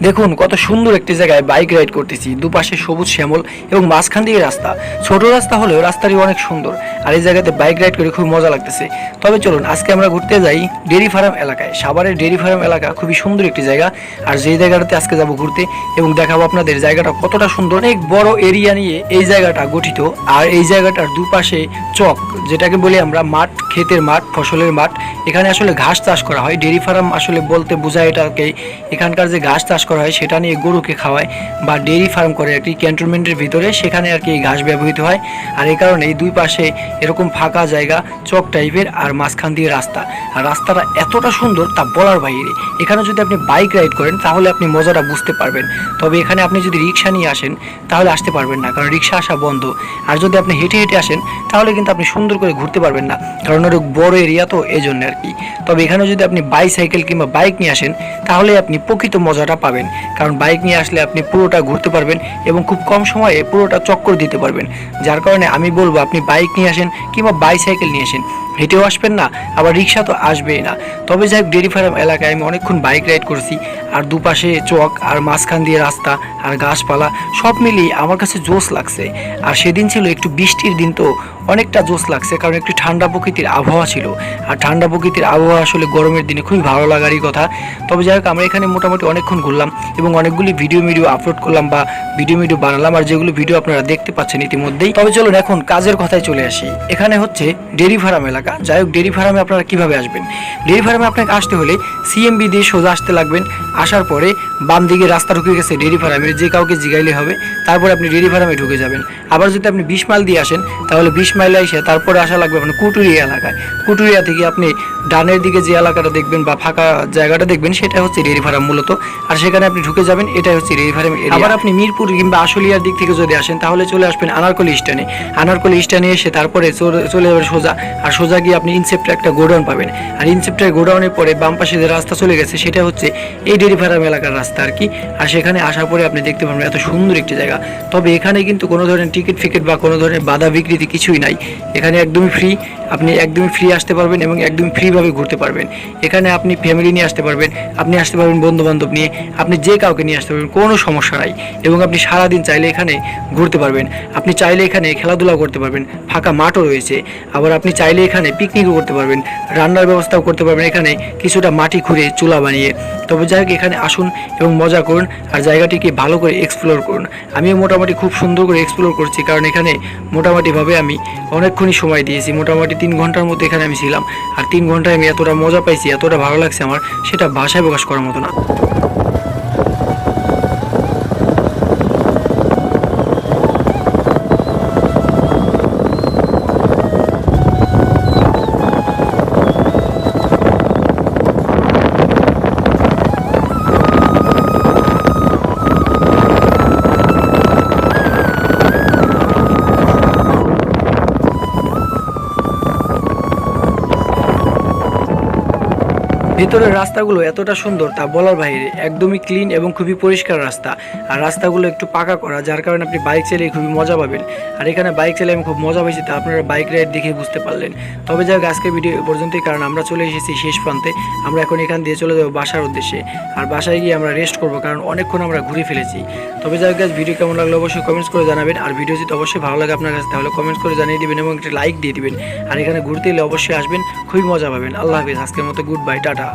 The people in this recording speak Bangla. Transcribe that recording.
দেখুন কত সুন্দর একটি জায়গায় বাইক রাইড করতেছি, দুপাশে সবুজ শ্যামল এবং মাঝখান দিয়ে রাস্তা। ছোট রাস্তা হলেও রাস্তাটি অনেক সুন্দর, আর এই জায়গাতে বাইক রাইড করে খুব মজা লাগতেছে। তবে চলুন আজকে আমরা ঘুরতে যাই ডেরি ফার্ম এলাকায়। সাভারের ডেরি ফার্ম এলাকা খুবই সুন্দর একটি জায়গা, আর যেই জায়গাটাতে আজকে যাব ঘুরতে এবং দেখাবো আপনাদের জায়গাটা কতটা সুন্দর। অনেক বড় এরিয়া নিয়ে এই জায়গাটা গঠিত, আর এই জায়গাটার দুপাশে চক, যেটাকে বলি আমরা মাঠ, ক্ষেতের মাঠ, ফসলের মাঠ। এখানে আসলে ঘাস চাষ করা হয়। ডেরি ফার্ম আসলে বলতে বোঝায় এটাকে, এখানকার যে ঘাস চাষ করা হয় সেটা নিয়ে গরুকে খাওয়ায় বা ডেরি ফার্ম করে আর কি, ক্যান্টনমেন্টের ভিতরে সেখানে আর কি এই ঘাস ব্যবহৃত হয়। আর এই কারণে এই দুই পাশে এরকম ফাঁকা জায়গা, চক টাইপের, আর মাঝখান দিয়ে রাস্তা। আর রাস্তাটা এতটা সুন্দর তা বলার বাইরে। এখানে যদি আপনি বাইক রাইড করেন তাহলে আপনি মজাটা বুঝতে পারবেন। তবে এখানে আপনি যদি রিক্সা নিয়ে আসেন তাহলে আসতে পারবেন না, কারণ রিক্সা আসা বন্ধ। আর যদি আপনি হেঁটে হেঁটে আসেন তাহলে কিন্তু আপনি সুন্দর করে ঘুরতে পারবেন না, কারণ ওর বড় এরিয়া তো, এই জন্য আর কি। তবে এখানে যদি আপনি বাইসাইকেল কিংবা বাইক নিয়ে আসেন তাহলে আপনি প্রকৃত মজাটা পাবেন, কারণ বাইক নিয়ে আসলে আপনি পুরোটা ঘুরতে পারবেন এবং খুব কম সময়ে পুরোটা চক্কর দিতে পারবেন। যার কারণে আমি বলবো আপনি বাইক নিয়ে আসেন কিংবা বাইসাইকেল নিয়ে আসেন, হেঁটেও আসবেন না, আবার রিক্সা তো আসবেই না। তবে যাই হোক, ডেরি ফার্ম এলাকায় আমি অনেকক্ষণ বাইক রাইড করছি, আর দুপাশে চক আর মাঝখান দিয়ে রাস্তা আর গাছপালা সব মিলিয়ে আমার কাছে জোশ লাগছে। আর সেদিন ছিল একটু বৃষ্টির দিন, তো অনেকটা জোশ লাগছে, কারণ একটু ঠান্ডা প্রকৃতির আবহাওয়া ছিল। আর ঠান্ডা প্রকৃতির আবহাওয়া আসলে গরমের দিনে খুবই ভালো লাগারই কথা। তবে যাই হোক, আমরা এখানে মোটামুটি অনেকক্ষণ ঘুরলাম এবং অনেকগুলি ভিডিও আপলোড করলাম বা ভিডিও বানালাম, আর যেগুলো ভিডিও আপনারা দেখতে পাচ্ছেন ইতিমধ্যেই। তবে চলুন এখন কাজের কথায় চলে আসি। এখানে হচ্ছে ডেরি ফার্ম এলাকা। যাই হোক, ডেরি ফার্মে আপনারা কিভাবে আসবেন? ডেরি ফার্মে আপনাকে আসতে হলে সিএমবি দিয়ে সোজা আসতে লাগবেন। আসার পরে বাম দিকে রাস্তা ঢুকে গেছে ডেরি ফার্মের, যে কাউকে জিগাইলে হবে। তারপরে আপনি ডেরি ফার্মে ঢুকে যাবেন। আবার যদি আপনি 20 মাইল দিয়ে আসেন তাহলে 20 মাইলে এসে তারপরে আসা লাগবে আপনার কুটুরিয়া এলাকায়। কুটুরিয়া থেকে আপনি ডানের দিকে যে এলাকাটা দেখবেন বা ফাঁকা জায়গাটা দেখবেন সেটা হচ্ছে ডেরি ফার্ম মূলত, আর সেখানে আপনি ঢুকে যাবেন। এটাই হচ্ছে ডেরি ফার্ম এরিয়া। আবার আপনি মিরপুর কিংবা আশুলিয়ার দিক থেকে যদি আসেন তাহলে চলে আসবেন আনারকলি স্ট্যান্ডে। আনারকলি স্ট্যান্ডে এসে তারপরে চলে যাবেন সোজা, আর সোজা গিয়ে আপনি ইনসেপ্টের একটা গোডাউন পাবেন। আর ইনসেপ্টের গোডাউনের পরে বাম পাশে যে রাস্তা চলে গেছে সেটা হচ্ছে এই ডেরি ফার্ম এলাকার রাস্তা আর কি। আর সেখানে আসার পরে আপনি দেখতে পাবেন এত সুন্দর একটি জায়গা। তবে এখানে কিন্তু কোনো ধরনের টিকিট ফিকেট বা কোনো ধরনের বাধা বিকৃতি কিছুই নাই। এখানে একদমই ফ্রি, আপনি একদমই ফ্রি আসতে পারবেন এবং একদমই ফ্রিভাবে ঘুরতে পারবেন। এখানে আপনি ফ্যামিলি নিয়ে আসতে পারবেন, আপনি আসতে পারবেন বন্ধু বান্ধব নিয়ে, আপনি যে কাউকে নিয়ে আসতে পারবেন, কোনো সমস্যা নাই। এবং আপনি সারাদিন চাইলে এখানে ঘুরতে পারবেন। আপনি চাইলে এখানে খেলাধুলা করতে পারবেন, ফাঁকা মাঠও রয়েছে। আবার আপনি চাইলে এখানে পিকনিকও করতে পারবেন, রান্নার ব্যবস্থাও করতে পারবেন এখানে কিছুটা মাটি খুঁড়ে চুলা বানিয়ে। তবে যাই হোক, এখানে আসুন এবং মজা করুন আর জায়গাটিকে ভালো করে এক্সপ্লোর করুন। আমিও মোটামুটি খুব সুন্দর করে এক্সপ্লোর করছি, কারণ এখানে মোটামুটিভাবে আমি অনেকক্ষণই সময় দিয়েছি। মোটামুটি 3 ঘন্টার মতো এখানে আমি ছিলাম, আর 3 ঘন্টায় আমি এতটা মজা পাইছি, এতটা ভালো লাগছে আমার, সেটা ভাষায় প্রকাশ করার মতো না। ভেতরের রাস্তাগুলো এতটা সুন্দর তা বলার বাইরে, একদমই ক্লিন এবং খুবই পরিষ্কার রাস্তা। আর রাস্তাগুলো একটু পাকা করা, যার কারণে আপনি বাইক চালিয়ে খুবই মজা পাবেন। আর এখানে বাইক চালিয়ে আমি খুব মজা পাইছি, তা আপনারা বাইক রাইড দেখে বুঝতে পারলেন। তবে যাই হোক, আজকের ভিডিও এ পর্যন্তই, কারণ আমরা চলে এসেছি শেষ প্রান্তে। আমরা এখন এখান দিয়ে চলে যাবো বাসার উদ্দেশ্যে, আর বাসায় গিয়ে আমরা রেস্ট করবো, কারণ অনেকক্ষণ আমরা ঘুরে ফেলেছি। তবে যাই হোক, ভিডিও কেমন লাগলো অবশ্যই কমেন্টস করে জানাবেন। আর ভিডিও যদি অবশ্যই ভালো লাগে আপনার কাছে তাহলে কমেন্টস করে জানিয়ে দিবেন এবং একটা লাইক দিয়ে দিবেন। আর এখানে ঘুরতে এলে অবশ্যই আসবেন, খুবই মজা পাবেন। আল্লাহ হাফিজ, আজকের মতো গুড বাই, টাটা।